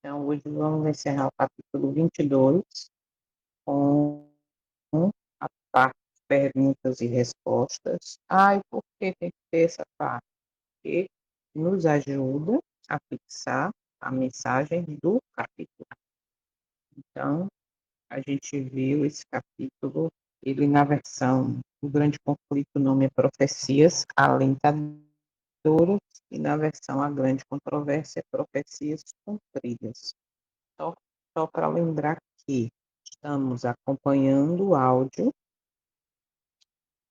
Então, hoje vamos encerrar o capítulo 22 com a parte de perguntas e respostas. Ah, e por que tem que ter essa parte? Porque nos ajuda a fixar a mensagem do capítulo. Então, a gente viu esse capítulo, ele na versão O Grande Conflito, o nome é Profecias Alentadoras, e na versão A Grande Controvérsia, Profecias Cumpridas. Só, só para lembrar que estamos acompanhando o áudio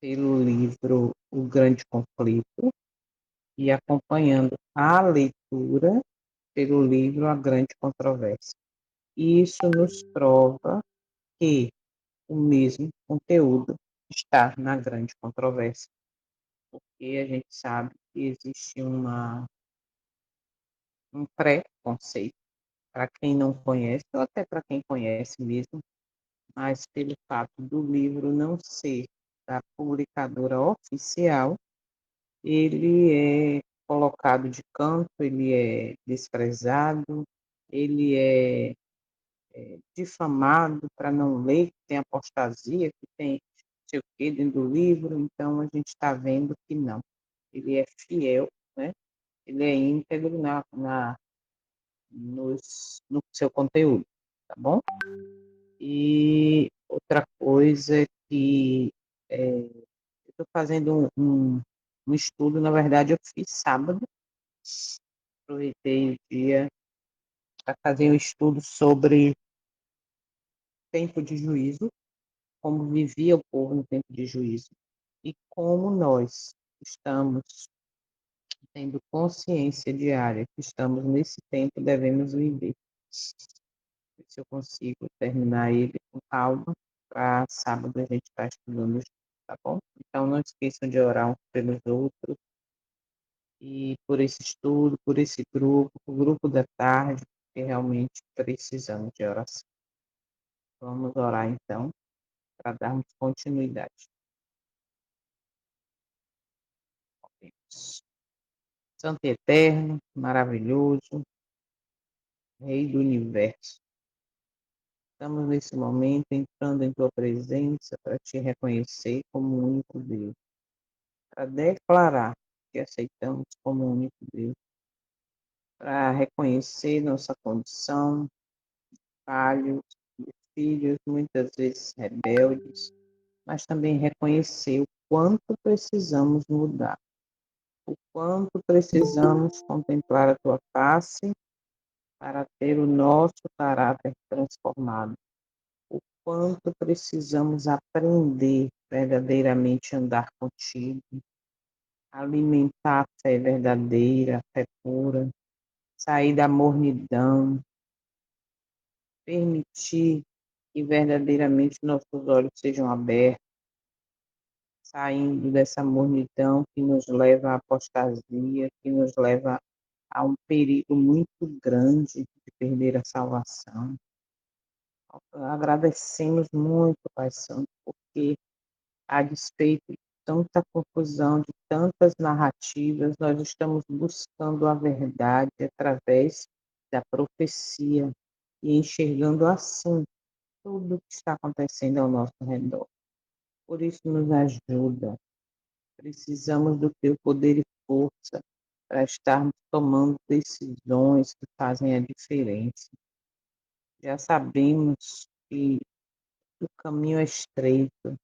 pelo livro O Grande Conflito e acompanhando a leitura pelo livro A Grande Controvérsia. Isso nos prova que o mesmo conteúdo está na Grande Controvérsia, porque a gente sabe que existe um pré-conceito para quem não conhece, ou até para quem conhece mesmo, mas pelo fato do livro não ser da publicadora oficial, ele é colocado de canto, ele é desprezado, ele é difamado para não ler, que tem apostasia, que tem sei o que dentro do livro, então a gente está vendo que não. Ele é fiel, né? Ele é íntegro no seu conteúdo, tá bom? E outra coisa que eu estou fazendo um estudo, na verdade eu fiz sábado, aproveitei o dia para fazer um estudo sobre tempo de juízo, como vivia o povo no tempo de juízo e como nós estamos tendo consciência diária que estamos nesse tempo, devemos viver. Ver se eu consigo terminar ele com calma, para sábado a gente estar estudando, tá bom? Então não esqueçam de orar uns pelos outros e por esse estudo, por esse grupo, o grupo da tarde, que realmente precisamos de oração. Vamos orar então, para darmos continuidade. Santo e eterno, maravilhoso, Rei do universo. Estamos nesse momento entrando em tua presença para te reconhecer como o único Deus, para declarar que aceitamos como o único Deus, para reconhecer nossa condição, falhos, de filhos, muitas vezes rebeldes, mas também reconhecer o quanto precisamos mudar, o quanto precisamos contemplar a tua face para ter o nosso caráter transformado. O quanto precisamos aprender verdadeiramente a andar contigo, alimentar a fé verdadeira, a fé pura, sair da mornidão, permitir que verdadeiramente nossos olhos sejam abertos, saindo dessa mornidão que nos leva à apostasia, que nos leva a um perigo muito grande de perder a salvação. Agradecemos muito, Pai Santo, porque a despeito de tanta confusão, de tantas narrativas, nós estamos buscando a verdade através da profecia e enxergando assim tudo o que está acontecendo ao nosso redor. Por isso, nos ajuda. Precisamos do teu poder e força para estarmos tomando decisões que fazem a diferença. Já sabemos que o caminho é estreito,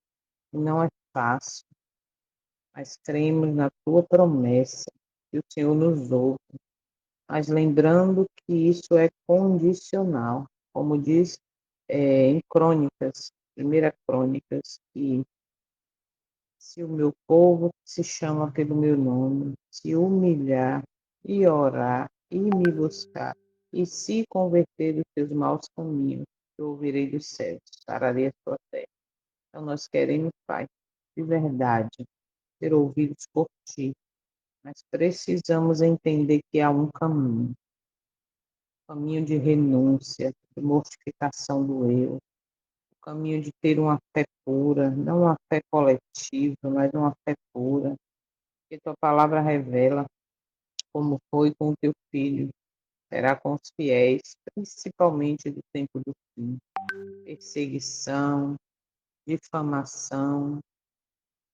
e não é fácil, mas cremos na tua promessa que o Senhor nos ouve, mas lembrando que isso é condicional, como diz em Crônicas, Primeira Crônicas, que se o meu povo que se chama pelo meu nome se humilhar e orar e me buscar e se converter dos seus maus caminhos, eu ouvirei dos céus, sararei a sua terra. Então nós queremos, Pai, de verdade, ser ouvidos por Ti, mas precisamos entender que há um caminho de renúncia, de mortificação do eu, o caminho de ter uma fé pura, não uma fé coletiva, mas uma fé pura, que tua palavra revela como foi com o teu filho. será com os fiéis, principalmente do tempo do fim. Perseguição, difamação,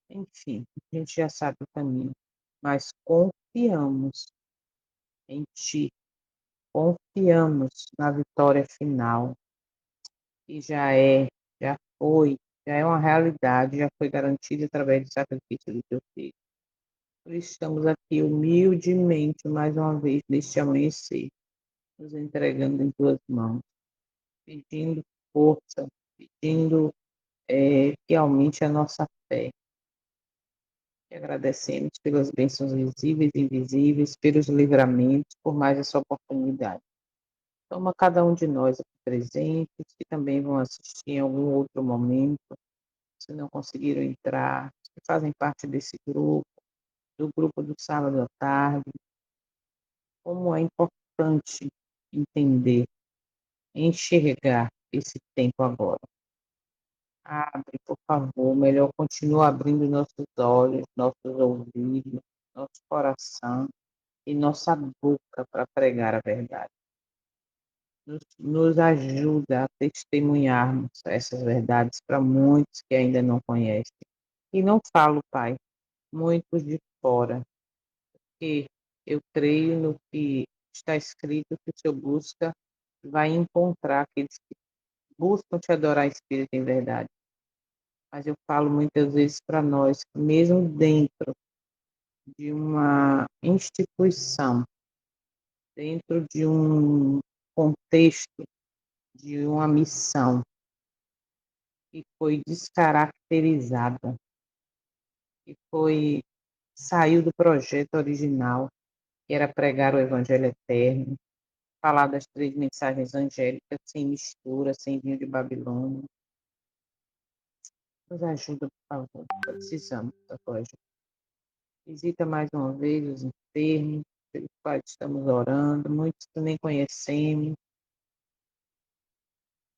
enfim, a gente já sabe o caminho. Mas confiamos em Ti, confiamos na vitória final, que já foi, já é uma realidade, já foi garantida através do sacrifício do Teu Filho. Por isso estamos aqui humildemente, mais uma vez, neste amanhecer, nos entregando em Tuas mãos, pedindo força, pedindo que aumente a nossa fé. E agradecemos pelas bênçãos visíveis e invisíveis, pelos livramentos, por mais essa oportunidade. Toma cada um de nós aqui presentes, que também vão assistir em algum outro momento, se não conseguiram entrar, que fazem parte desse grupo, do grupo do sábado à tarde, como é importante entender, enxergar esse tempo agora. Abre, por favor, melhor continua abrindo nossos olhos, nossos ouvidos, nosso coração e nossa boca para pregar a verdade. Nos ajuda a testemunharmos essas verdades para muitos que ainda não conhecem. E não falo, Pai, muitos de fora, que eu creio no que está escrito que o Senhor busca, vai encontrar aqueles que buscam te adorar em espírito e em verdade. Mas eu falo muitas vezes para nós, que mesmo dentro de uma instituição, dentro de um contexto, de uma missão que foi descaracterizada, que saiu do projeto original, que era pregar o Evangelho eterno, falar das três mensagens angélicas sem mistura, sem vinho de Babilônia. Nos ajuda, por favor. Precisamos da tua ajuda. Visita mais uma vez os enfermos, pelos quais estamos orando, muitos que nem conhecemos.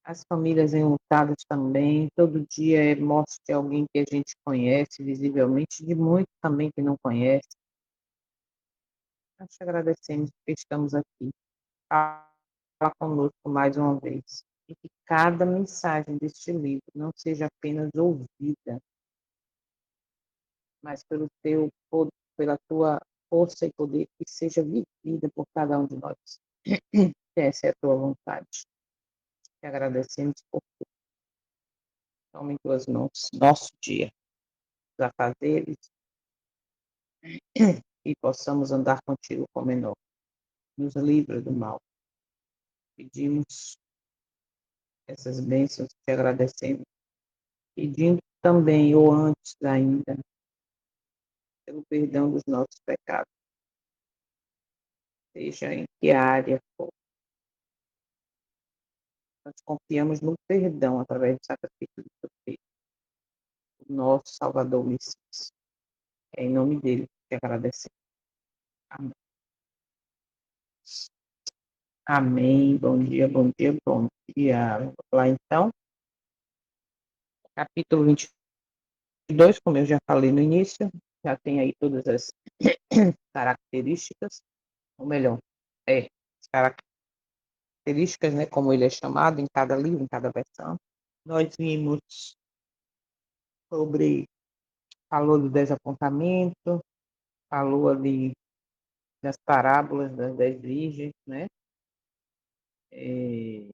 As famílias enlutadas também. Todo dia é morte de alguém que a gente conhece, visivelmente, de muitos também que não conhece. Nós te agradecemos porque estamos aqui. Fala conosco mais uma vez. E que cada mensagem deste livro não seja apenas ouvida, mas pelo teu poder, pela tua força e poder, que seja vivida por cada um de nós. Essa é a tua vontade. Te agradecemos por tudo. Toma em tuas mãos nosso dia, os afazeres, e possamos andar contigo como menor. Nos livra do mal. Pedimos essas bênçãos, te agradecemos. Pedindo também, ou antes ainda, pelo perdão dos nossos pecados, seja em que área for. Nós confiamos no perdão através do sacrifício do teu Filho, o nosso Salvador Messias. É em nome dele que agradecemos. Amém. Amém. Bom dia, bom dia, bom dia. Vamos lá então. Capítulo 22, como eu já falei no início, já tem aí todas as características, ou melhor, as características, né, como ele é chamado em cada livro, em cada versão. Nós vimos sobre, falou do desapontamento, falou ali das parábolas das 10 virgens, né? E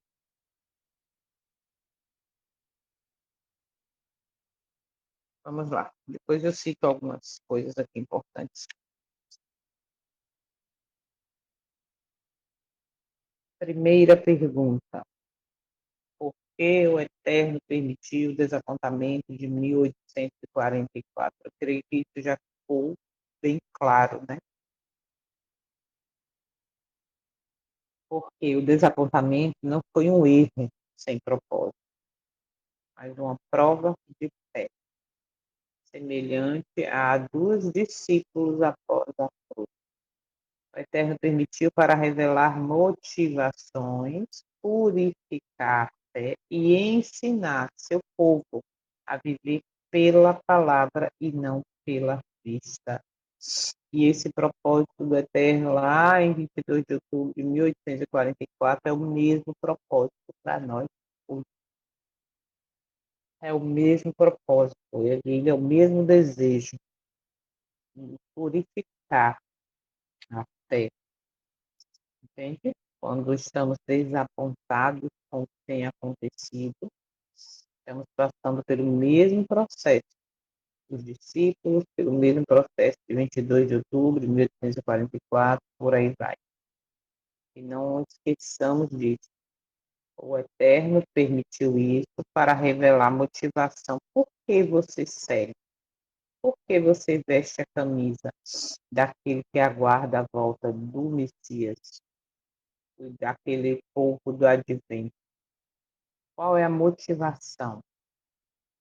vamos lá. Depois eu cito algumas coisas aqui importantes. Primeira pergunta. Por que o Eterno permitiu o desapontamento de 1844? Eu creio que isso já ficou bem claro, né? Porque o desapontamento não foi um erro sem propósito, mas uma prova de fé, semelhante a duas discípulos após a cruz. O Eterno permitiu para revelar motivações, purificar a fé e ensinar seu povo a viver pela palavra e não pela vista. E esse propósito do Eterno, lá em 22 de outubro de 1844, é o mesmo propósito para nós. É o mesmo propósito, ele é o mesmo desejo de purificar a fé, entende? Quando estamos desapontados com o que tem acontecido, estamos passando pelo mesmo processo. Os discípulos, pelo mesmo processo de 22 de outubro de 1844, por aí vai. E não esqueçamos disso. O Eterno permitiu isso para revelar motivação. Por que você segue? Por que você veste a camisa daquele que aguarda a volta do Messias, daquele povo do advento? Qual é a motivação?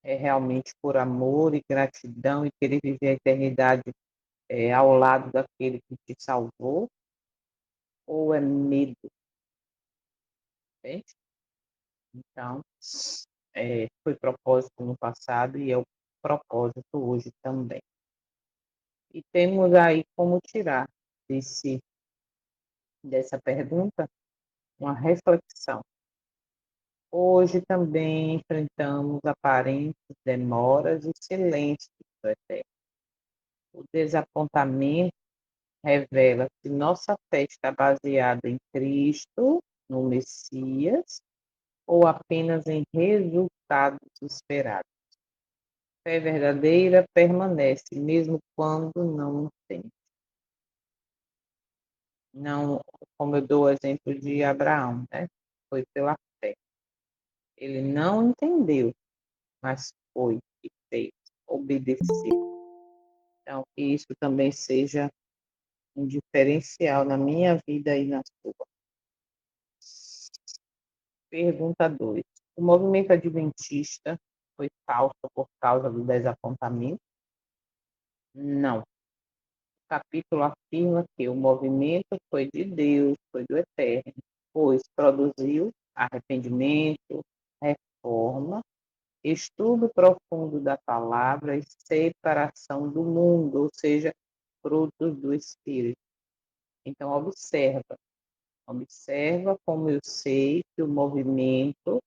É realmente por amor e gratidão e querer viver a eternidade ao lado daquele que te salvou? Ou é medo? Entende? Então, foi propósito no passado e é o propósito hoje também. E temos aí como tirar dessa pergunta uma reflexão. Hoje também enfrentamos aparentes demoras e silêncios do Eterno. O desapontamento revela se nossa fé está baseada em Cristo, no Messias, ou apenas em resultados esperados. A fé verdadeira permanece, mesmo quando não tem. Não, como eu dou o exemplo de Abraão, né? Foi pela fé. Ele não entendeu, mas foi e fez, obedeceu. Então, que isso também seja um diferencial na minha vida e na sua. Pergunta 2. O movimento adventista foi falso por causa do desapontamento? Não. O capítulo afirma que o movimento foi de Deus, foi do Eterno, pois produziu arrependimento, reforma, estudo profundo da palavra e separação do mundo, ou seja, frutos do Espírito. Então, observa como eu sei que o movimento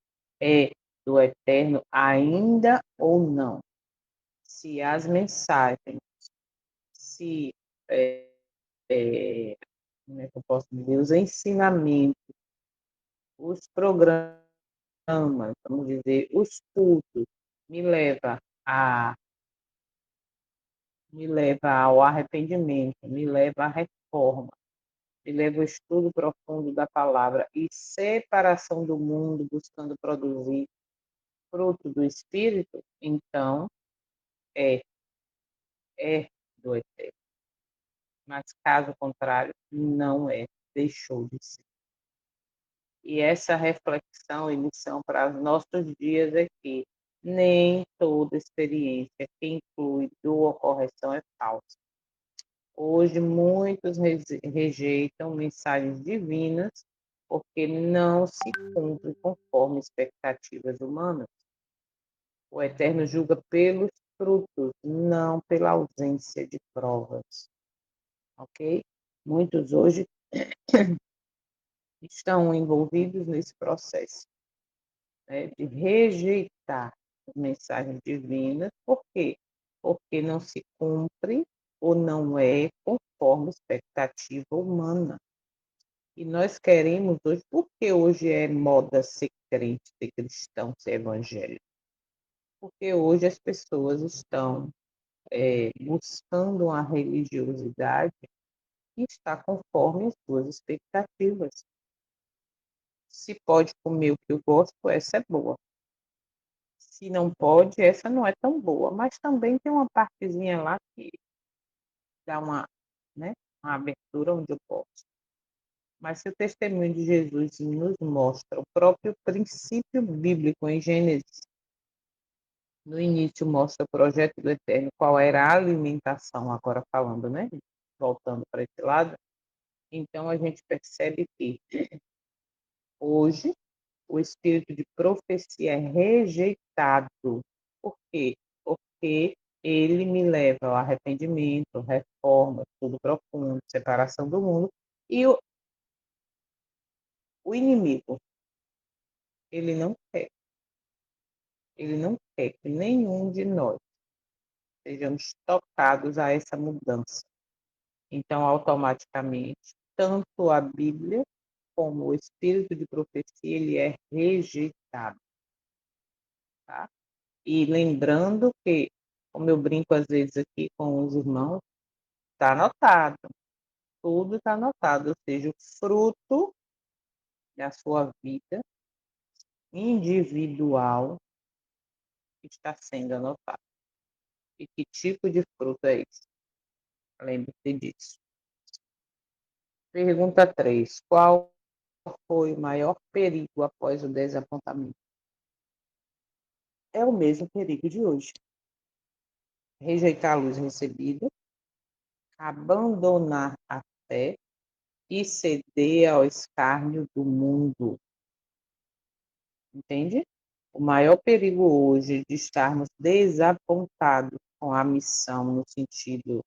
é do Eterno ainda ou não. Se as mensagens, se, é, é, como é que eu posso dizer, os ensinamentos, os programas, vamos dizer, os cultos, me leva a me leva ao arrependimento, me leva à reforma, me leva ao estudo profundo da palavra e separação do mundo, buscando produzir fruto do Espírito, então é, é do Eterno. Mas caso contrário, não é, deixou de ser. E essa reflexão e lição para os nossos dias é que nem toda experiência que inclui dor ou correção é falsa. Hoje, muitos rejeitam mensagens divinas porque não se cumprem conforme expectativas humanas. O Eterno julga pelos frutos, não pela ausência de provas, ok? Muitos hoje estão envolvidos nesse processo, né, de rejeitar as mensagens divinas. Por quê? Porque não se cumpre ou não é conforme expectativa humana. E nós queremos hoje, porque hoje é moda ser crente, ser cristão, ser evangélico? Porque hoje as pessoas estão buscando uma religiosidade que está conforme as suas expectativas. Se pode comer o que eu gosto, essa é boa. Se não pode, essa não é tão boa. Mas também tem uma partezinha lá que dá né, uma abertura onde eu posso. Mas se o testemunho de Jesus nos mostra o próprio princípio bíblico em Gênesis, no início mostra o projeto do Eterno, qual era a alimentação, agora falando, né? Voltando para esse lado, então a gente percebe que hoje o espírito de profecia é rejeitado. Por quê? Porque ele me leva ao arrependimento, reforma, estudo profundo, separação do mundo. E o inimigo, ele não quer, ele não quer que nenhum de nós sejamos tocados a essa mudança. Então, automaticamente, tanto a Bíblia como o espírito de profecia, ele é rejeitado, tá? E lembrando que, como eu brinco às vezes aqui com os irmãos, está anotado, tudo está anotado, ou seja, o fruto da sua vida individual está sendo anotado. E que tipo de fruto é esse? Lembre-se disso. Pergunta 3. Qual foi o maior perigo após o desapontamento? É o mesmo perigo de hoje. Rejeitar a luz recebida, abandonar a fé e ceder ao escárnio do mundo. Entende? O maior perigo hoje de estarmos desapontados com a missão, no sentido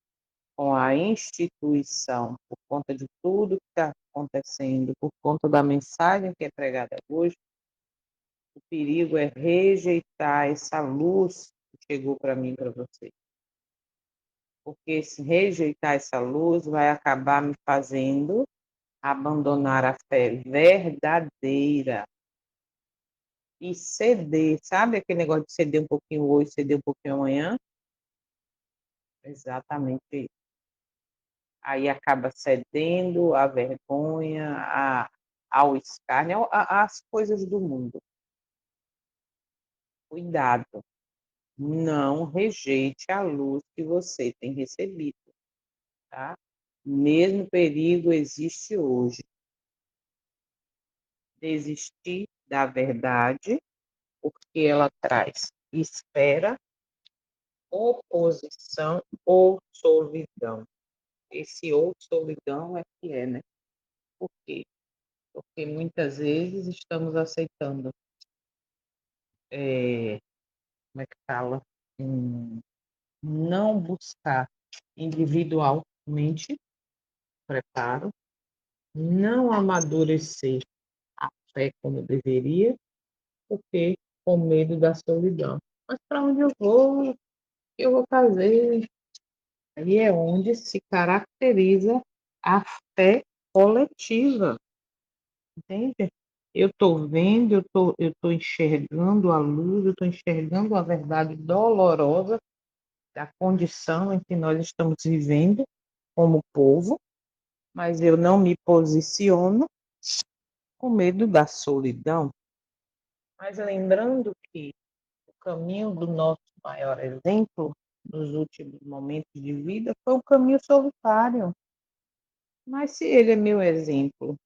com a instituição, por conta de tudo que está acontecendo, por conta da mensagem que é pregada hoje, o perigo é rejeitar essa luz que chegou para mim e para você. Porque se rejeitar essa luz vai acabar me fazendo abandonar a fé verdadeira e ceder, sabe aquele negócio de ceder um pouquinho hoje, ceder um pouquinho amanhã? Exatamente isso. Aí acaba cedendo à vergonha, ao escárnio, às coisas do mundo. Cuidado, não rejeite a luz que você tem recebido, tá? Mesmo perigo existe hoje. Desistir da verdade, porque ela traz espera, oposição ou solidão. Esse ou solidão é que é, né? Por quê? Porque muitas vezes estamos aceitando, como é que fala? Não buscar individualmente preparo, não amadurecer a fé como deveria, porque com medo da solidão. Mas para onde eu vou? O que eu vou fazer? Aí é onde se caracteriza a fé coletiva, entende? Eu estou vendo, eu tô enxergando a luz, eu estou enxergando a verdade dolorosa da condição em que nós estamos vivendo como povo, mas eu não me posiciono com medo da solidão. Mas lembrando que o caminho do nosso maior exemplo nos últimos momentos de vida foi um caminho solitário. Mas se ele é meu exemplo,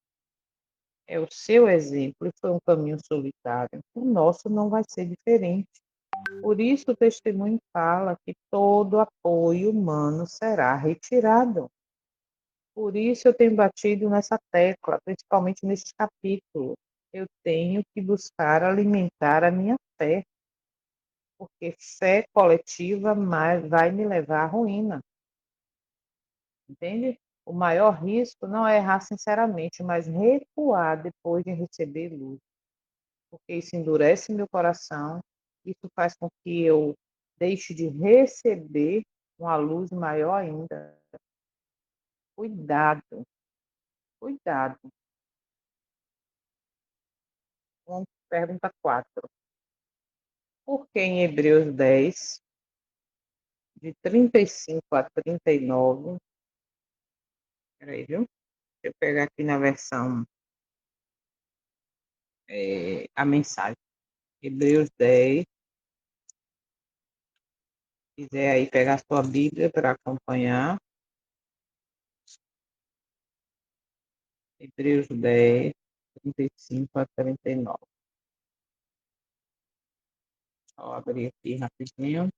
é o seu exemplo e foi um caminho solitário, o nosso não vai ser diferente. Por isso o testemunho fala que todo apoio humano será retirado. Por isso eu tenho batido nessa tecla, principalmente neste capítulo. Eu tenho que buscar alimentar a minha fé, porque fé coletiva vai me levar à ruína, entende? O maior risco não é errar sinceramente, mas recuar depois de receber luz, porque isso endurece meu coração, isso faz com que eu deixe de receber uma luz maior ainda. Cuidado, cuidado. Pergunta 4. Por que em Hebreus 10, de 35 a 39, peraí, viu? Deixa eu pegar aqui na versão, a mensagem. Hebreus 10, se quiser aí pegar a sua Bíblia para acompanhar. Hebreus 10, 35 a 39. Vou abrir aqui rapidinho.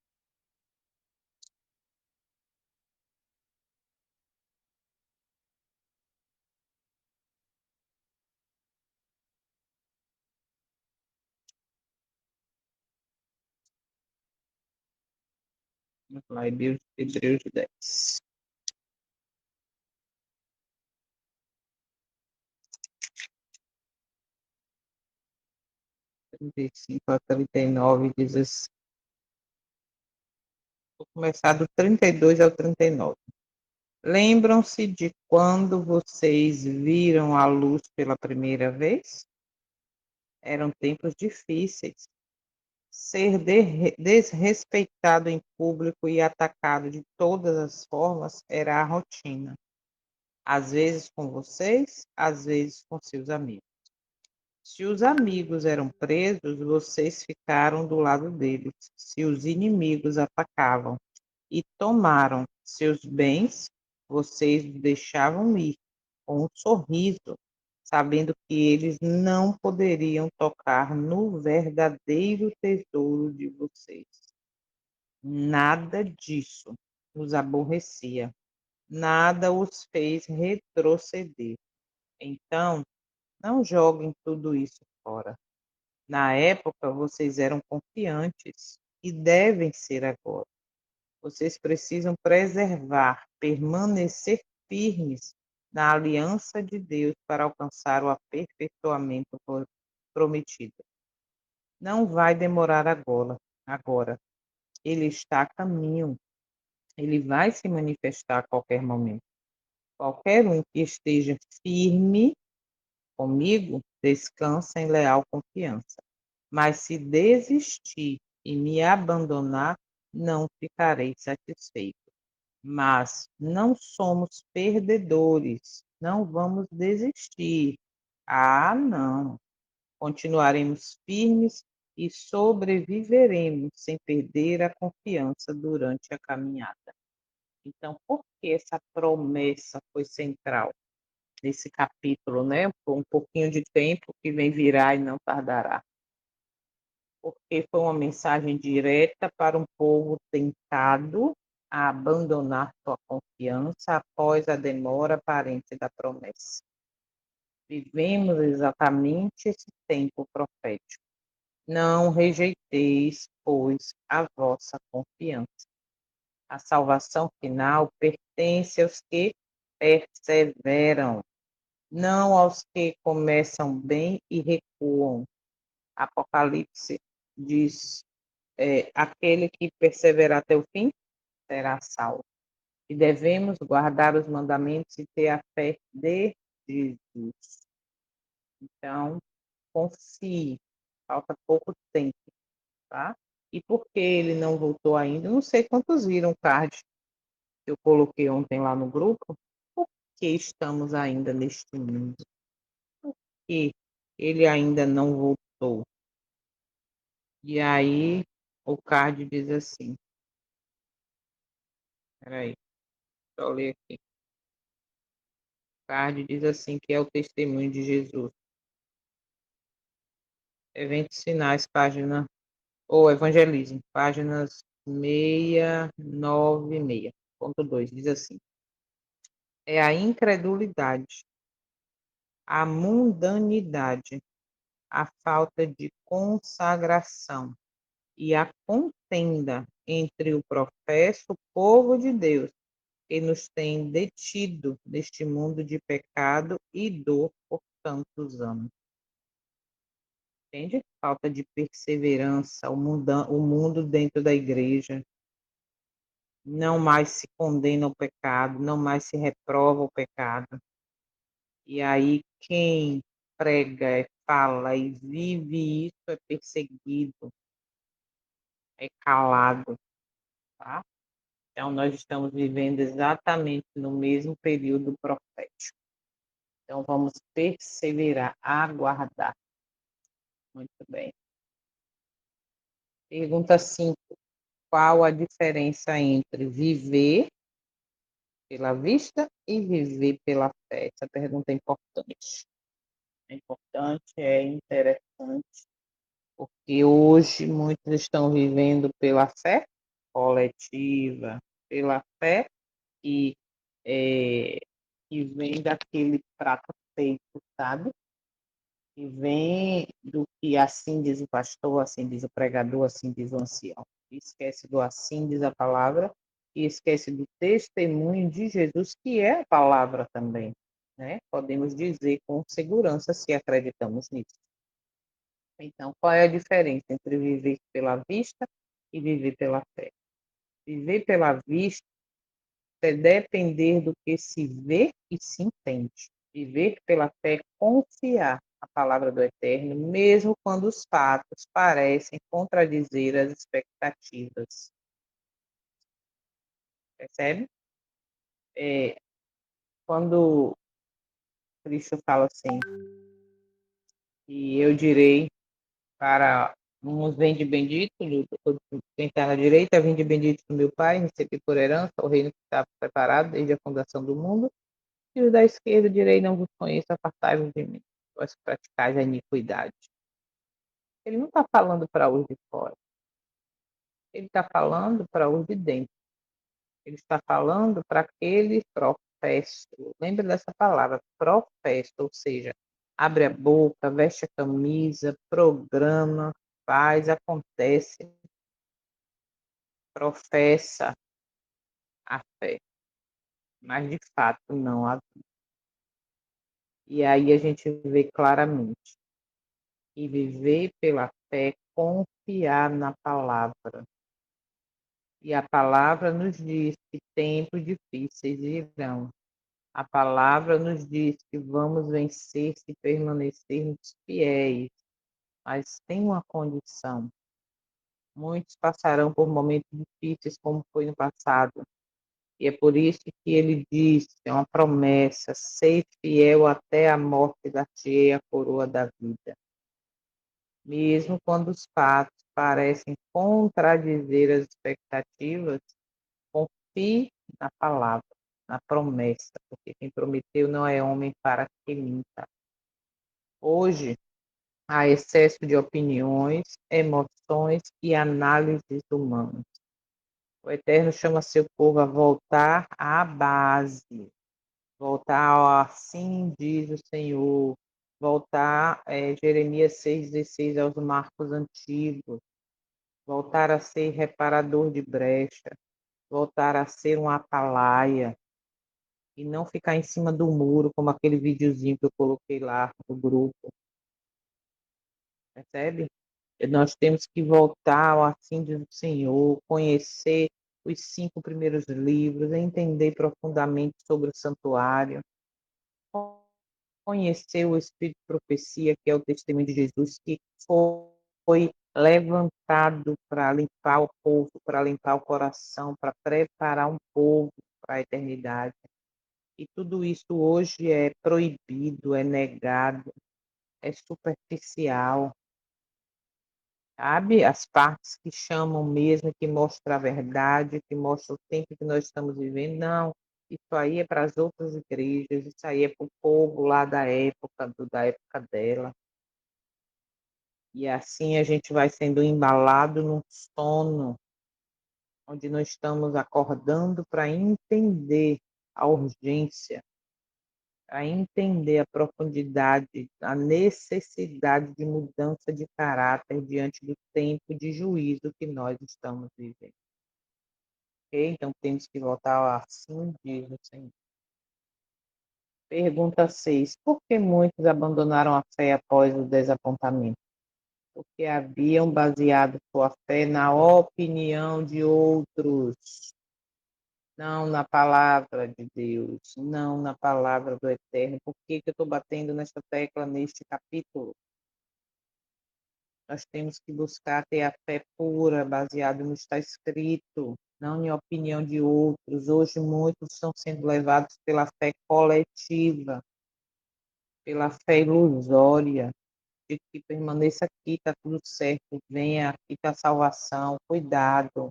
Vamos lá, Hebreus 10. 35 a 39 diz assim. Vou começar do 32 ao 39. Lembram-se de quando vocês viram a luz pela primeira vez? Eram tempos difíceis. Ser desrespeitado em público e atacado de todas as formas era a rotina. Às vezes com vocês, às vezes com seus amigos. Se os amigos eram presos, vocês ficaram do lado deles. Se os inimigos atacavam e tomaram seus bens, vocês os deixavam ir com um sorriso, sabendo que eles não poderiam tocar no verdadeiro tesouro de vocês. Nada disso os aborrecia, nada os fez retroceder. Então, não joguem tudo isso fora. Na época, vocês eram confiantes e devem ser agora. Vocês precisam preservar, permanecer firmes na aliança de Deus para alcançar o aperfeiçoamento prometido. Não vai demorar agora. Ele está a caminho. Ele vai se manifestar a qualquer momento. Qualquer um que esteja firme comigo, descansa em leal confiança. Mas se desistir e me abandonar, não ficarei satisfeito. Mas não somos perdedores, não vamos desistir. Ah, não. Continuaremos firmes e sobreviveremos sem perder a confiança durante a caminhada. Então, por que essa promessa foi central nesse capítulo, né? Por um pouquinho de tempo que vem virá e não tardará. Porque foi uma mensagem direta para um povo tentado a abandonar sua confiança após a demora aparente da promessa. Vivemos exatamente esse tempo profético. Não rejeiteis, pois, a vossa confiança. A salvação final pertence aos que perseveram, não aos que começam bem e recuam. Apocalipse diz: aquele que perseverar até o fim será salvo. E devemos guardar os mandamentos e ter a fé de Jesus. Então, confie, falta pouco tempo, tá? E por que ele não voltou ainda? Não sei quantos viram o card que eu coloquei ontem lá no grupo. Por que estamos ainda neste mundo? Por que ele ainda não voltou? E aí, o card diz assim, peraí, deixa eu ler aqui. O card diz assim, que é o testemunho de Jesus. Eventos sinais, página, ou evangelismo, páginas 696.2, diz assim, é a incredulidade, a mundanidade, a falta de consagração e a contenda entre o professo povo de Deus que nos tem detido neste mundo de pecado e dor por tantos anos. Entende? Falta de perseverança, o mundo dentro da igreja não mais se condena ao pecado, não mais se reprova o pecado. E aí quem prega, fala e vive isso é perseguido, é calado, tá? Então nós estamos vivendo exatamente no mesmo período profético. Então vamos perseverar, aguardar. Muito bem. Pergunta 5. Qual a diferença entre viver pela vista e viver pela fé? Essa pergunta é importante. É importante, é interessante, porque hoje muitos estão vivendo pela fé coletiva, pela fé que, é, que vem daquele prato feito, sabe? Que vem do que assim diz o pastor, assim diz o pregador, assim diz o ancião. esquece do assim, diz a palavra, e esquece do testemunho de Jesus, que é a palavra também, né? Podemos dizer com segurança se acreditamos nisso. Então, qual é a diferença entre viver pela vista e viver pela fé? Viver pela vista é depender do que se vê e se entende. Viver pela fé é confiar na palavra do Eterno, mesmo quando os fatos parecem contradizer as expectativas. Percebe? É, quando Cristo fala assim, e eu direi para uns vinde bendito, quem está na direita, vinde bendito do meu Pai, recebi por herança o reino que está preparado desde a fundação do mundo, e os da esquerda direi, não vos conheço, apartai-vos de mim, vós praticais a iniquidade. Ele não está falando para os de fora, ele está falando para os de dentro. Ele está falando para aquele professo. Lembra dessa palavra, professo, ou seja, abre a boca, veste a camisa, programa, faz, acontece, professa a fé, mas de fato não a. E aí a gente vê claramente que viver pela fé é confiar na palavra. E a palavra nos diz que tempos difíceis irão. A palavra nos diz que vamos vencer se permanecermos fiéis, mas tem uma condição. Muitos passarão por momentos difíceis, como foi no passado, e é por isso que ele diz, é uma promessa, ser fiel até a morte, dar-te-ei a coroa da vida. Mesmo quando os fatos parecem contradizer as expectativas, confie na palavra, na promessa, porque quem prometeu não é homem para que minta. Hoje, há excesso de opiniões, emoções e análises humanas. O Eterno chama seu povo a voltar à base, voltar ao assim diz o Senhor, voltar, Jeremias 6,16, aos marcos antigos, voltar a ser reparador de brecha, voltar a ser um atalaia, e não ficar em cima do muro, como aquele videozinho que eu coloquei lá no grupo, percebe? Nós temos que voltar ao assim diz o Senhor, conhecer os 5 primeiros livros, entender profundamente sobre o santuário, conhecer o Espírito de Profecia, que é o testemunho de Jesus, que foi levantado para limpar o povo, para limpar o coração, para preparar um povo para a eternidade. E tudo isso hoje é proibido, é negado, é superficial, sabe? As partes que chamam mesmo, que mostram a verdade, que mostram o tempo que nós estamos vivendo, não. Isso aí é para as outras igrejas, isso aí é para o povo lá da época dela. E assim a gente vai sendo embalado num sono, onde nós estamos acordando para entender a urgência, a entender a profundidade, a necessidade de mudança de caráter diante do tempo de juízo que nós estamos vivendo. Ok? Então temos que voltar assim, diz o Senhor. Pergunta 6. Por que muitos abandonaram a fé após o desapontamento? Porque haviam baseado sua fé na opinião de outros, não na palavra de Deus, não na palavra do Eterno. Por que que eu estou batendo nessa tecla neste capítulo? Nós temos que buscar ter a fé pura, baseada no que está escrito, não em opinião de outros. Hoje, muitos estão sendo levados pela fé coletiva, pela fé ilusória, de que permaneça aqui, está tudo certo, venha, aqui está a salvação, cuidado.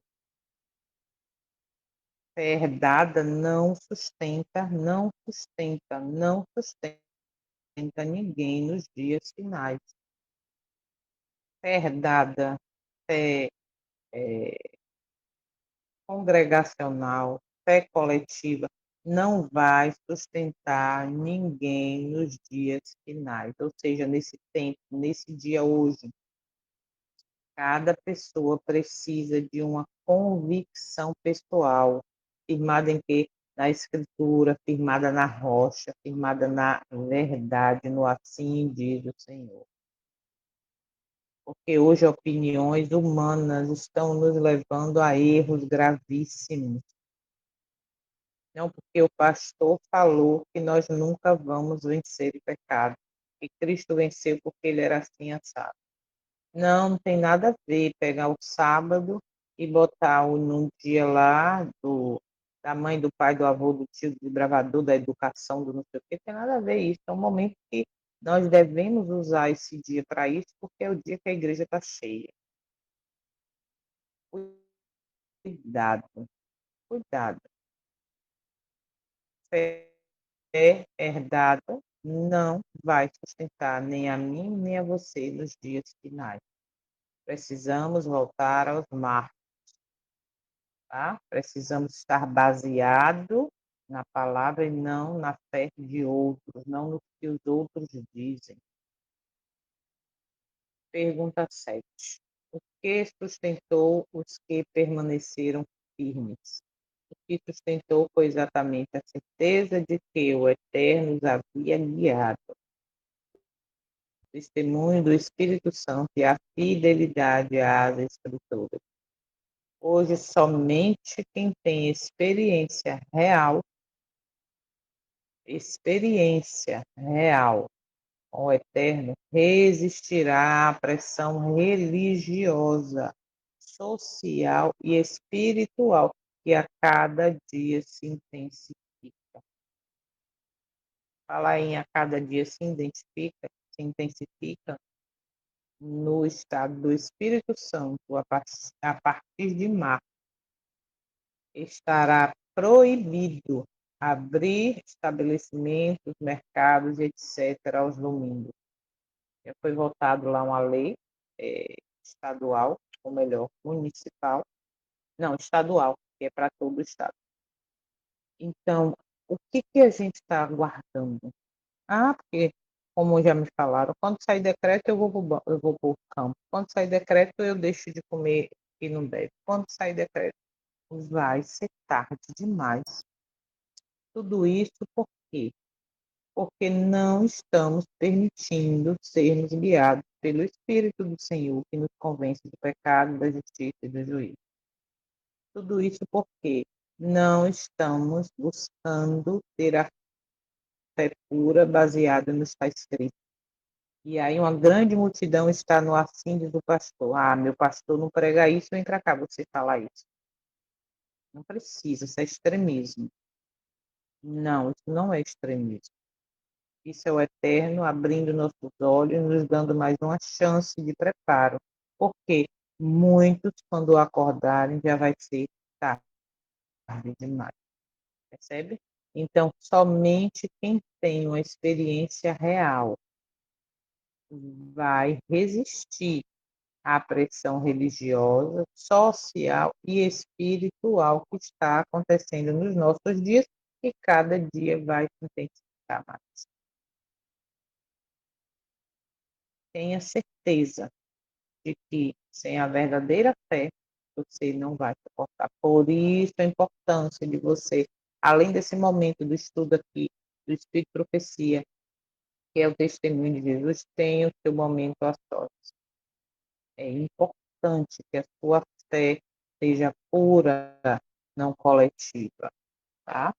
Fé herdada não sustenta, não sustenta, não sustenta ninguém nos dias finais. Fé herdada, fé congregacional, fé coletiva, não vai sustentar ninguém nos dias finais, ou seja, nesse tempo, nesse dia hoje. Cada pessoa precisa de uma convicção pessoal, firmada em quê? Na escritura, firmada na rocha, firmada na verdade, no assim diz o Senhor. Porque hoje opiniões humanas estão nos levando a erros gravíssimos. Não porque o pastor falou que nós nunca vamos vencer o pecado, que Cristo venceu porque ele era assim assado. Não, não tem nada a ver pegar o sábado e botar num dia lá da mãe, do pai, do avô, do tio, do bravador, da educação, do não sei o que, tem nada a ver isso. É um momento que nós devemos usar esse dia para isso, porque é o dia que a igreja está cheia. Cuidado, cuidado. Fé herdada não vai sustentar nem a mim, nem a você nos dias finais. Precisamos voltar aos marcos, tá? Precisamos estar baseado na palavra e não na fé de outros, não no que os outros dizem. Pergunta 7. O que sustentou os que permaneceram firmes? O que sustentou foi exatamente a certeza de que o Eterno os havia guiado. Testemunho do Espírito Santo e a fidelidade às Escrituras. Hoje, somente quem tem experiência real com o Eterno, resistirá à pressão religiosa, social e espiritual que a cada dia se intensifica. Falar em a cada dia se intensifica no estado do Espírito Santo, a partir de março, estará proibido abrir estabelecimentos, mercados, etc., aos domingos. Já foi votado lá uma lei estadual, ou melhor, municipal, não, estadual, que é para todo o estado. Então, o que, que a gente está aguardando? Ah, porque, como já me falaram, quando sair decreto eu vou para o campo. Quando sair decreto eu deixo de comer e não deve. Quando sair decreto, vai ser tarde demais. Tudo isso por quê? Porque não estamos permitindo sermos guiados pelo Espírito do Senhor, que nos convence do pecado, da justiça e do juízo. Tudo isso porque não estamos buscando ter a fé pura baseada no que está escrito. E aí uma grande multidão está no assim do pastor. Ah, meu pastor não prega isso, vem para cá você falar isso. Não precisa, isso é extremismo. Não, isso não é extremismo. Isso é o Eterno abrindo nossos olhos, nos dando mais uma chance de preparo. Porque muitos, quando acordarem, já vai ser tarde demais. Percebe? Então, somente quem tem uma experiência real vai resistir à pressão religiosa, social e espiritual que está acontecendo nos nossos dias e cada dia vai se intensificar mais. Tenha certeza de que sem a verdadeira fé você não vai suportar. Por isso a importância de você, além desse momento do estudo aqui do Espírito de Profecia, que é o testemunho de Jesus, tem o seu momento a sós. É importante que a sua fé seja pura, não coletiva, tá?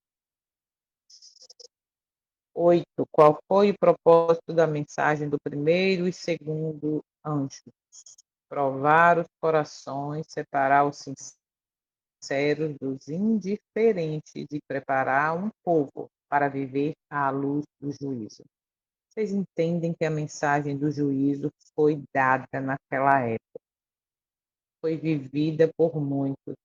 8. Qual foi o propósito da mensagem do primeiro e segundo anjo? Provar os corações, separar os sinceros dos indiferentes e preparar um povo para viver à luz do juízo. Vocês entendem que a mensagem do juízo foi dada naquela época, foi vivida por muitos,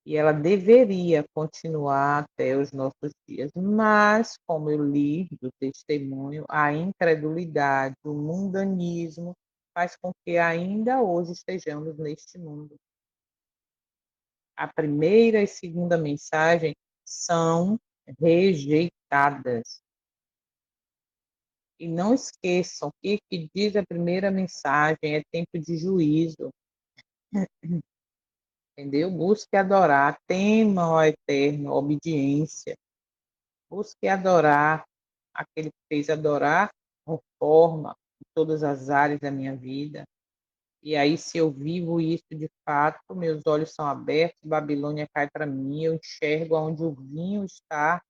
e ela deveria continuar até os nossos dias. Mas, como eu li do testemunho, a incredulidade, o mundanismo, faz com que ainda hoje estejamos neste mundo. A primeira e segunda mensagem são rejeitadas. E não esqueçam que diz a primeira mensagem, é tempo de juízo, entendeu? Busque adorar, tema ao Eterno, obediência. Busque adorar aquele que fez adorar com forma em todas as áreas da minha vida. E aí, se eu vivo isso de fato, meus olhos são abertos, Babilônia cai para mim, eu enxergo onde o vinho está.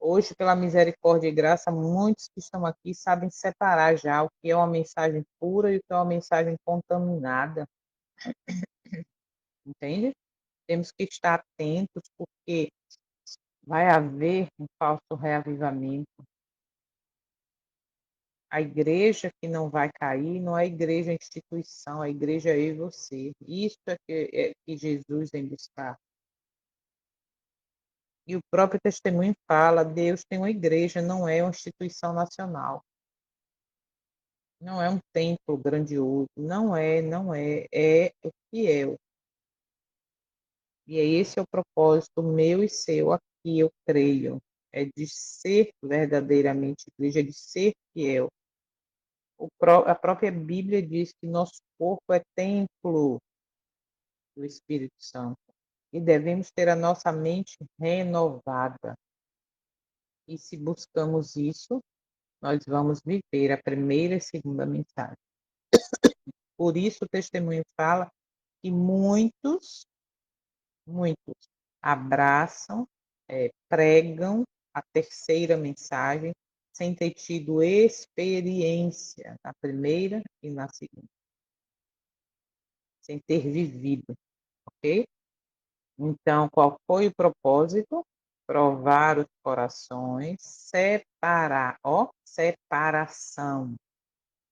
Hoje, pela misericórdia e graça, muitos que estão aqui sabem separar já o que é uma mensagem pura e o que é uma mensagem contaminada, entende? Temos que estar atentos, porque vai haver um falso reavivamento. A igreja que não vai cair não é a igreja, a instituição, a igreja é eu e você. Isso é que Jesus vem buscar. E o próprio testemunho fala, Deus tem uma igreja, não é uma instituição nacional. Não é um templo grandioso, é o fiel. E esse é o propósito meu e seu aqui, eu creio, é de ser verdadeiramente igreja, de ser fiel. A própria Bíblia diz que nosso corpo é templo do Espírito Santo e devemos ter a nossa mente renovada. E se buscamos isso, nós vamos viver a primeira e segunda mensagem. Por isso o testemunho fala que muitos abraçam, pregam a terceira mensagem sem ter tido experiência na primeira e na segunda, sem ter vivido, ok? Então, qual foi o propósito? Provar os corações, separar, separação,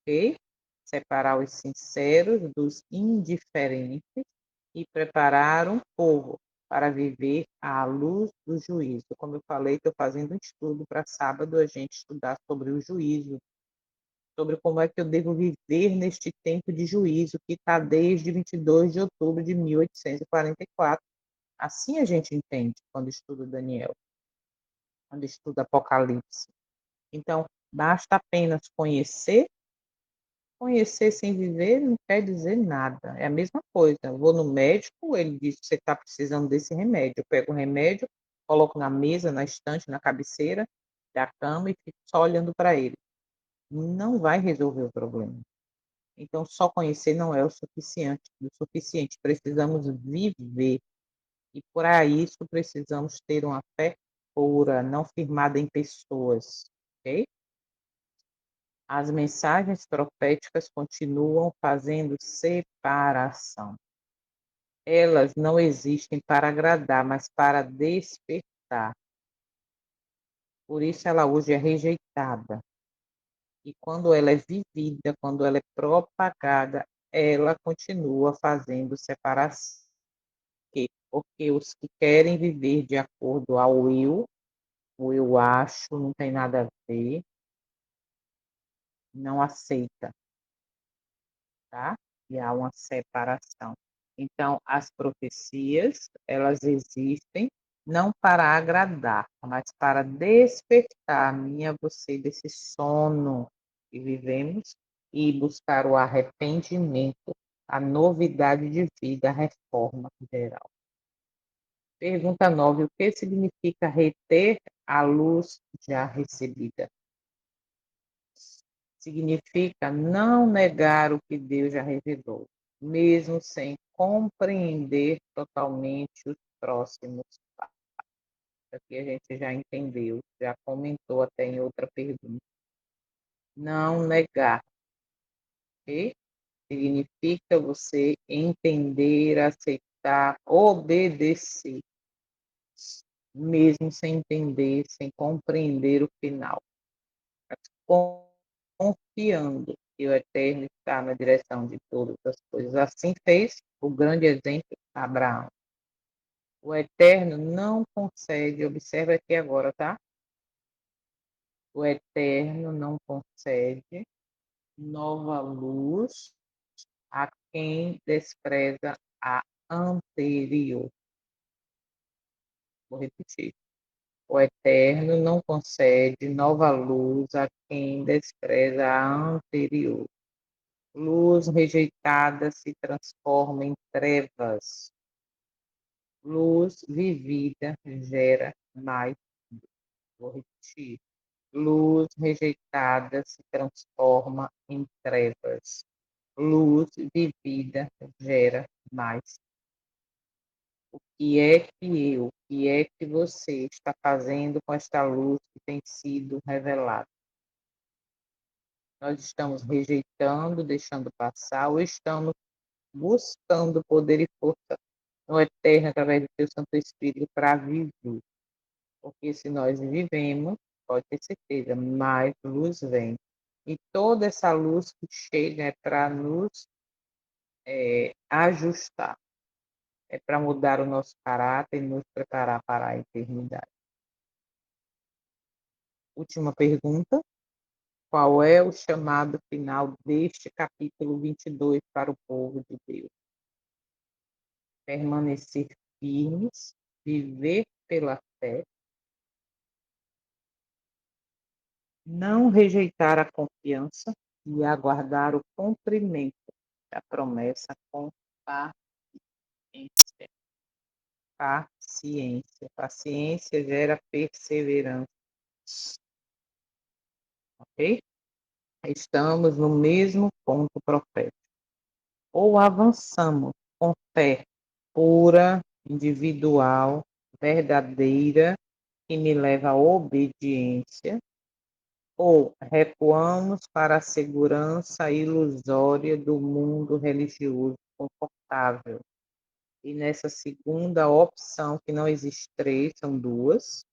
ok? Separar os sinceros dos indiferentes e preparar um povo para viver à luz do juízo. Como eu falei, estou fazendo um estudo para sábado a gente estudar sobre o juízo, sobre como é que eu devo viver neste tempo de juízo que está desde 22 de outubro de 1844. Assim a gente entende quando estuda Daniel, quando estuda Apocalipse. Então, basta apenas conhecer. Conhecer sem viver não quer dizer nada. É a mesma coisa. Eu vou no médico, ele diz que você está precisando desse remédio. Eu pego o remédio, coloco na mesa, na estante, na cabeceira da cama e fico só olhando para ele. Não vai resolver o problema. Então, só conhecer não é o suficiente. O suficiente. Precisamos viver. E para isso precisamos ter uma fé pura, não firmada em pessoas. Ok? As mensagens proféticas continuam fazendo separação. Elas não existem para agradar, mas para despertar. Por isso ela hoje é rejeitada. E quando ela é vivida, quando ela é propagada, ela continua fazendo separação. Porque os que querem viver de acordo ao eu, o eu acho, não tem nada a ver, não aceita, tá? E há uma separação. Então, as profecias, elas existem não para agradar, mas para despertar a mim e a você desse sono que vivemos e buscar o arrependimento, a novidade de vida, a reforma geral. Pergunta 9. O que significa reter a luz já recebida? Significa não negar o que Deus já revelou, mesmo sem compreender totalmente os próximos passos. Aqui a gente já entendeu, já comentou até em outra pergunta. Não negar, ok? Significa você entender, aceitar, obedecer, mesmo sem entender, sem compreender o final. Confiando que o Eterno está na direção de todas as coisas. Assim fez o grande exemplo Abraão. O Eterno não concede, observa aqui agora, tá? O Eterno não concede nova luz a quem despreza a anterior. Vou repetir. O Eterno não concede nova luz a quem despreza a anterior. Luz rejeitada se transforma em trevas. Luz vivida gera mais. Vou repetir. Luz rejeitada se transforma em trevas. Luz vivida gera mais. O que é que você está fazendo com esta luz que tem sido revelada? Nós estamos rejeitando, deixando passar, ou estamos buscando poder e força no eterno através do teu Santo Espírito para viver? Porque se nós vivemos, pode ter certeza, mais luz vem. E toda essa luz que chega é para nos ajustar, é para mudar o nosso caráter e nos preparar para a eternidade. Última pergunta. Qual é o chamado final deste capítulo 22 para o povo de Deus? Permanecer firmes, viver pela fé, não rejeitar a confiança e aguardar o cumprimento da promessa com paciência. Paciência. Paciência gera perseverança, ok? Estamos no mesmo ponto profético. Ou avançamos com fé pura, individual, verdadeira, que me leva à obediência, ou recuamos para a segurança ilusória do mundo religioso confortável. E nessa segunda opção, que não existe três, são duas,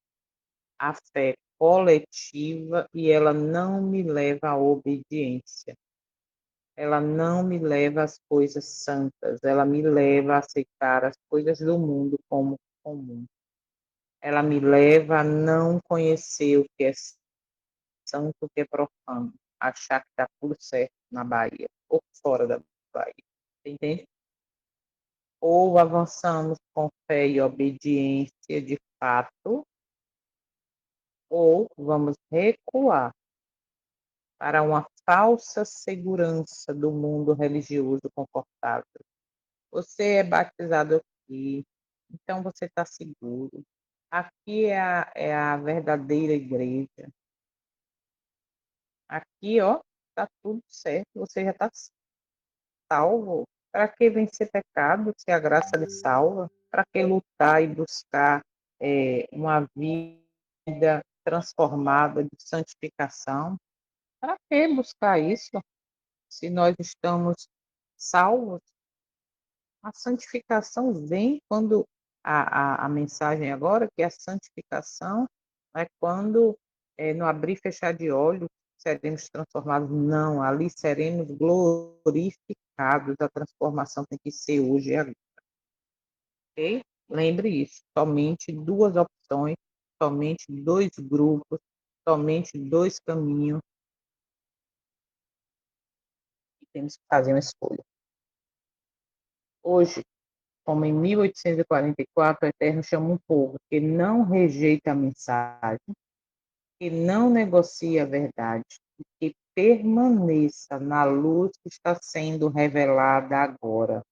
a fé coletiva e ela não me leva à obediência. Ela não me leva às coisas santas, ela me leva a aceitar as coisas do mundo como comum. Ela me leva a não conhecer o que é santo, o que é profano, achar que está tudo certo na Bahia ou fora da Bahia. Entende? Ou avançamos com fé e obediência de fato, ou vamos recuar para uma falsa segurança do mundo religioso confortável. Você é batizado aqui, então você está seguro. Aqui é a verdadeira igreja. Aqui, ó, está tudo certo, você já está salvo. Para que vencer pecado se a graça lhe salva? Para que lutar e buscar uma vida transformada de santificação? Para que buscar isso se nós estamos salvos? A santificação vem quando a mensagem agora, que a santificação é quando no abrir e fechar de olhos seremos transformados. Não, ali seremos glorificados. A transformação tem que ser hoje e agora. Ok? Lembre isso. Somente duas opções, somente dois grupos, somente dois caminhos e temos que fazer uma escolha. Hoje, como em 1844, o Eterno chama um povo que não rejeita a mensagem, que não negocia a verdade, e que permaneça na luz que está sendo revelada agora.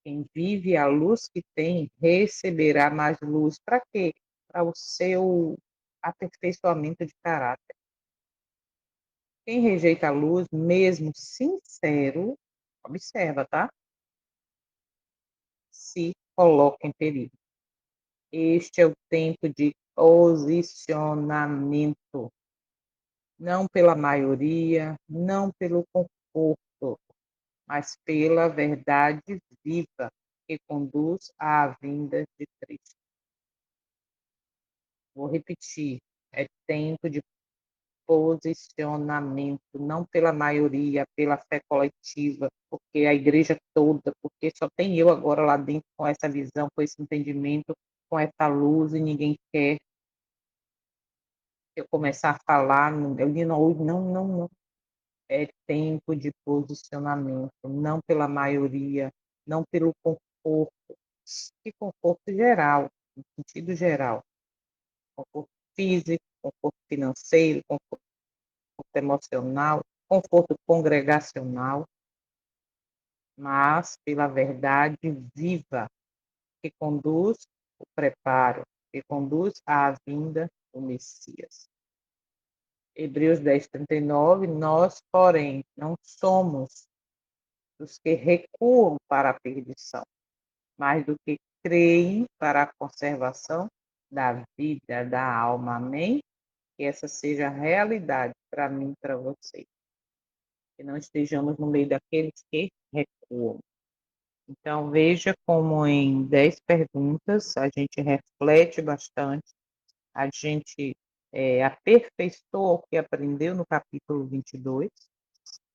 Quem vive a luz que tem, receberá mais luz. Para quê? Para o seu aperfeiçoamento de caráter. Quem rejeita a luz, mesmo sincero, observa, tá? Se coloca em perigo. Este é o tempo de posicionamento, não pela maioria, não pelo conforto, mas pela verdade viva que conduz à vinda de Cristo. Vou repetir, é tempo de posicionamento, não pela maioria, pela fé coletiva, porque a igreja toda, porque só tem eu agora lá dentro com essa visão, com esse entendimento, com essa luz e ninguém quer eu começar a falar, eu digo, não. É tempo de posicionamento, não pela maioria, não pelo conforto, e conforto geral, no sentido geral, conforto físico, conforto financeiro, conforto emocional, conforto congregacional, mas pela verdade viva, que conduz o preparo, que conduz à vinda do Messias. Hebreus 10:39, nós, porém, não somos dos que recuam para a perdição, mas do que creem para a conservação da vida da alma. Amém? Que essa seja a realidade para mim e para você. Que não estejamos no meio daqueles que recuam. Então, veja como em 10 perguntas a gente reflete bastante, a gente aperfeiçoa o que aprendeu no capítulo 22.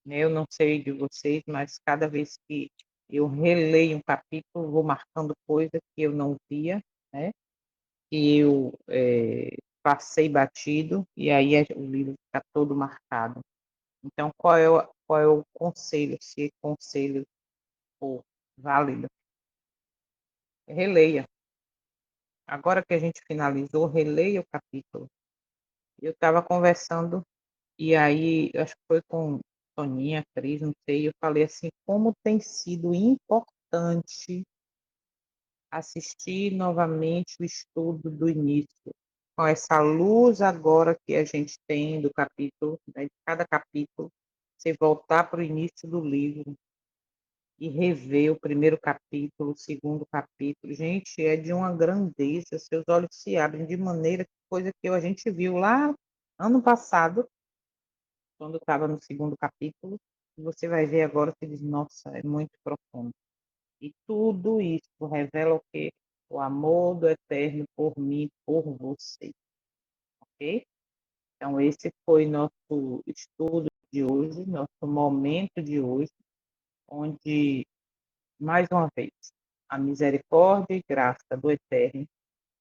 Eu não sei de vocês, mas cada vez que eu releio um capítulo, vou marcando coisas que eu não via, né? Que eu passei batido, e aí o livro fica todo marcado. Então, qual é o conselho, se conselho for válido? Releia. Agora que a gente finalizou, releia o capítulo. Eu estava conversando, e aí, acho que foi com Toninha, Cris, não sei, eu falei assim, como tem sido importante assistir novamente o estudo do início, com essa luz agora que a gente tem do capítulo, né, de cada capítulo, você voltar para o início do livro e rever o primeiro capítulo, o segundo capítulo. Gente, é de uma grandeza, seus olhos se abrem de maneira que coisa que a gente viu lá ano passado, quando estava no segundo capítulo, e você vai ver agora que diz, nossa, é muito profundo. E tudo isso revela o quê? O amor do Eterno por mim, por você, ok? Então, esse foi nosso estudo de hoje, nosso momento de hoje, onde, mais uma vez, a misericórdia e graça do Eterno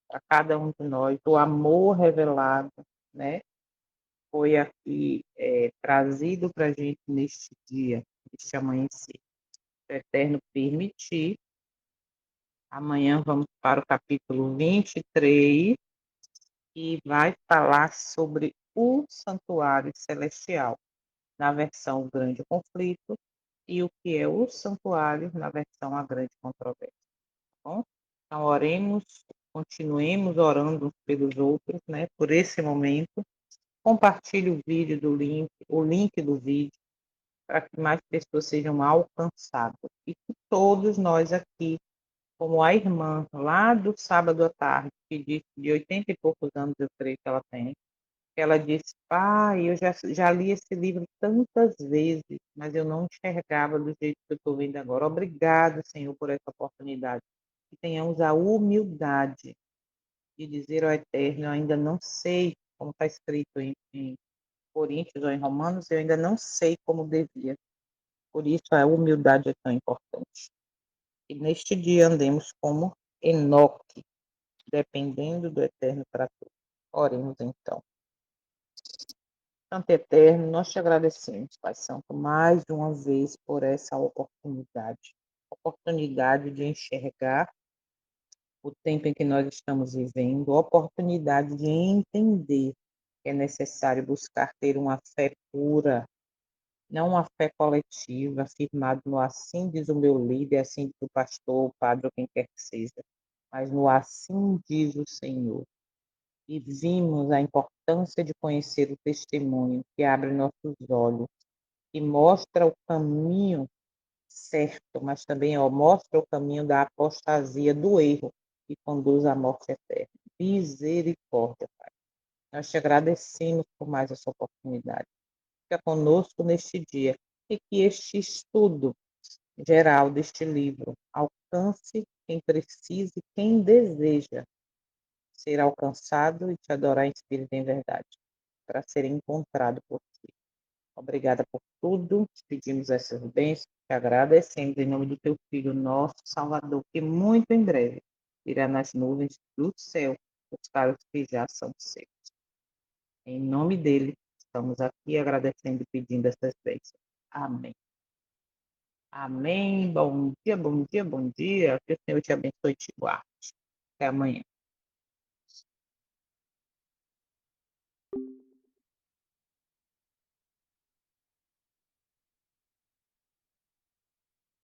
para cada um de nós, o amor revelado, né? Foi aqui trazido para a gente neste dia, neste amanhecer. Se o Eterno permitir, amanhã vamos para o capítulo 23 e vai falar sobre o santuário celestial, na versão Grande Conflito, e o que é o santuário na versão A Grande Controvérsia. Tá bom? Então, oremos, continuemos orando uns pelos outros, né, por esse momento. Compartilhe o vídeo do link, o link do vídeo, para que mais pessoas sejam alcançadas. E que todos nós aqui, como a irmã lá do sábado à tarde, que disse de 80 e poucos anos, eu creio que ela tem, que ela disse, pai, eu já li esse livro tantas vezes, mas eu não enxergava do jeito que eu estou vendo agora. Obrigado, Senhor, por essa oportunidade. Que tenhamos a humildade de dizer ao Eterno, eu ainda não sei, como está escrito em Coríntios ou em Romanos, eu ainda não sei como devia. Por isso a humildade é tão importante. E neste dia andemos como Enoque, dependendo do Eterno para tudo. Oremos então. Santo Eterno, nós te agradecemos, Pai Santo, mais uma vez por essa oportunidade de enxergar o tempo em que nós estamos vivendo, oportunidade de entender que é necessário buscar ter uma fé pura, não uma fé coletiva, firmada no assim diz o meu líder, assim diz o pastor, o padre ou quem quer que seja, mas no assim diz o Senhor. E vimos a importância de conhecer o testemunho que abre nossos olhos, que mostra o caminho certo, mas também mostra o caminho da apostasia, do erro, que conduz à morte eterna. Misericórdia, Pai. Nós te agradecemos por mais essa oportunidade. Fica conosco neste dia e que este estudo geral deste livro alcance quem precisa e quem deseja ser alcançado e te adorar em espírito e em verdade, para ser encontrado por ti. Obrigada por tudo, te pedimos essas bênçãos, te agradecemos em nome do teu Filho, nosso Salvador, que muito em breve irá nas nuvens do céu buscar os que já são seus. Em nome dele, estamos aqui agradecendo e pedindo essas bênçãos. Amém. Amém. Bom dia, bom dia, bom dia. Que o Senhor te abençoe e te guarde. Até amanhã.